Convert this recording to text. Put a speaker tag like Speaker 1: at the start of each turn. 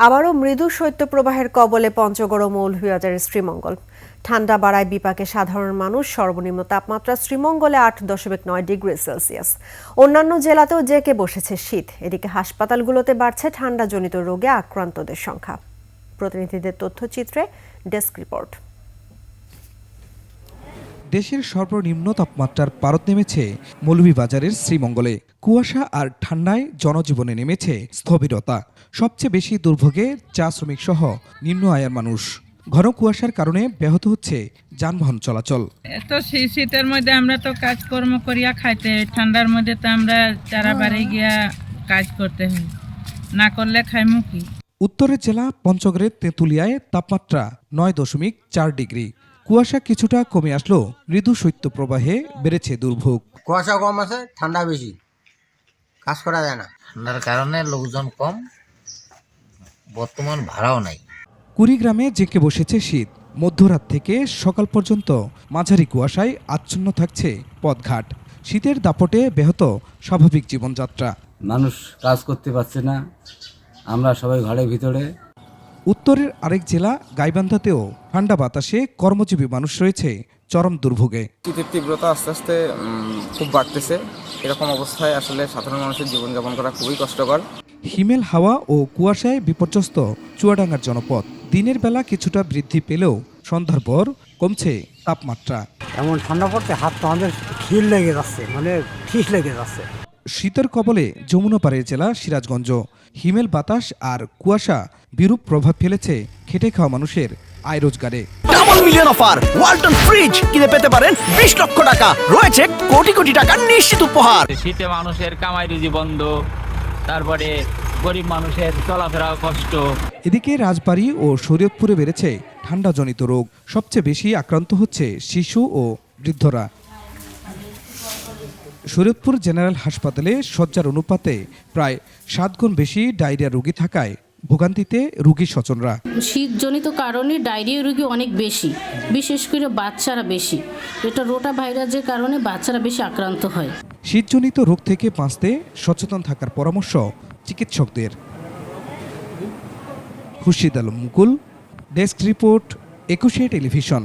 Speaker 1: আবারও মৃদু শৈত্যপ্রবাহের কবলে পঞ্চগড় ও মৌলভীবাজারের শ্রীমঙ্গল। ঠান্ডা বাড়ায় বিপাকে সাধারণ মানুষ। সর্বনিম্ন তাপমাত্রা শ্রীমঙ্গলে 8.9 ডিগ্রি সেলসিয়াস। অন্যান্য জেলাতেও জেঁকে বসেছে শীত। এদিকে হাসপাতালগুলোতে বাড়ছে ঠান্ডাজনিত রোগে আক্রান্তদের সংখ্যা। প্রতিনিধিদের তথ্যচিত্রে ডেস্ক রিপোর্ট।
Speaker 2: দেশের সর্বনিম্ন তাপমাত্রার পারদ নেমেছে মৌলভীবাজারের শ্রীমঙ্গলে। কুয়াশা আর ঠান্ডায় জনজীবনে নেমেছে স্থবিরতা। সবচেয়ে বেশি দুর্ভোগে চা শ্রমিক সহ নিম্ন আয়ের মানুষ। ঘন কুয়াশার কারণে ব্যাহত হচ্ছে যানবাহন চলাচল।
Speaker 3: তো শীতের মধ্যে আমরা তো কাজকর্ম করিয়া খাইতে, ঠান্ডার মধ্যে তো আমরা চারা বাড়ি গিয়া কাজ করতে হয়, না করলে খাইমু কি।
Speaker 2: উত্তরের জেলা পঞ্চগড়ের তেঁতুলিয়ায় তাপমাত্রা 9.4 ডিগ্রি। কুয়াশা কিছুটা কমে আসলো, মৃদু শৈত্যপ্রবাহে বেড়েছে দুর্ভোগ।
Speaker 4: কুয়াশা কম আছে, ঠান্ডা বেশি, কাজ করা যায় না।
Speaker 5: ঠান্ডার কারণে লোকজন কম, বর্তমান ভাড়াও নাই।
Speaker 2: কুড়িগ্রামে জেঁকে বসেছে শীত। মধ্যরাত থেকে সকাল পর্যন্ত মাঝারি কুয়াশায় আচ্ছন্ন থাকছে পথঘাট। শীতের দাপটে ব্যাহত স্বাভাবিক জীবনযাত্রা।
Speaker 6: মানুষ কাজ করতে পারছে না, আমরা সবাই ঘরের ভিতরে।
Speaker 2: উত্তরের আরেক জেলা গাইবান্ধাতেও ঠান্ডা বাতাসে কর্মজীবী মানুষ রয়েছে চরম দুর্ভোগে।
Speaker 7: শীতের তীব্রতা আস্তে আস্তে খুব বাড়তেছে। এরকম অবস্থায় আসলে সাধারণ মানুষের জীবনযাপন করা খুবই কষ্টকর।
Speaker 2: হিমেল হাওয়া ও কুয়াশায় বিপর্যস্ত চুয়াডাঙ্গার জনপদ। দিনের বেলা কিছুটা বৃদ্ধি পেলেও সন্ধ্যার পর কমছে তাপমাত্রা।
Speaker 8: এমন ঠান্ডা পড়তে হাত তো আমাদের খিল লেগে যাচ্ছে, মানে ফিস লেগে যাচ্ছে।
Speaker 2: শীতের কবলে যমুনাপাড়ের জেলা সিরাজগঞ্জ। হিমেল বাতাস আর কুয়াশা বিরূপ প্রভাব ফেলেছে খেটে খাওয়া মানুষের আয় রোজগারে।
Speaker 9: Double million offer Walton fridge কিনে পেতে পারেন 20 লক্ষ টাকা, রয়েছে কোটি কোটি টাকার নিশ্চিত উপহার।
Speaker 10: শীতে মানুষের কামাই রুজি বন্ধ, তারপরে গরিব মানুষের চলাফেরা কষ্ট।
Speaker 2: এদিকে রাজবাড়ী ও শরীয়তপুরে বেড়েছে ঠান্ডাজনিত রোগ। সবচেয়ে বেশি আক্রান্ত হচ্ছে শিশু ও বৃদ্ধরা। শরীয়তপুর জেনারেল হাসপাতালে শয্যার অনুপাতে প্রায় 7 গুণ বেশি ডায়রিয়া রোগী থাকায় ভোগান্তিতে রোগী স্বজনরা।
Speaker 11: শীতজনিত কারণে ডায়রিয়া রোগী অনেক বেশি, বিশেষ করে বাচ্চারা বেশি। এটা রোটা ভাইরাসের কারণে বাচ্চারা বেশি আক্রান্ত হয়।
Speaker 2: শীতজনিত রোগ থেকে বাঁচতে সচেতন থাকার পরামর্শ চিকিৎসকদের। খুরশিদ আলম মুকুল, ডেস্ক রিপোর্ট, 21 টেলিভিশন।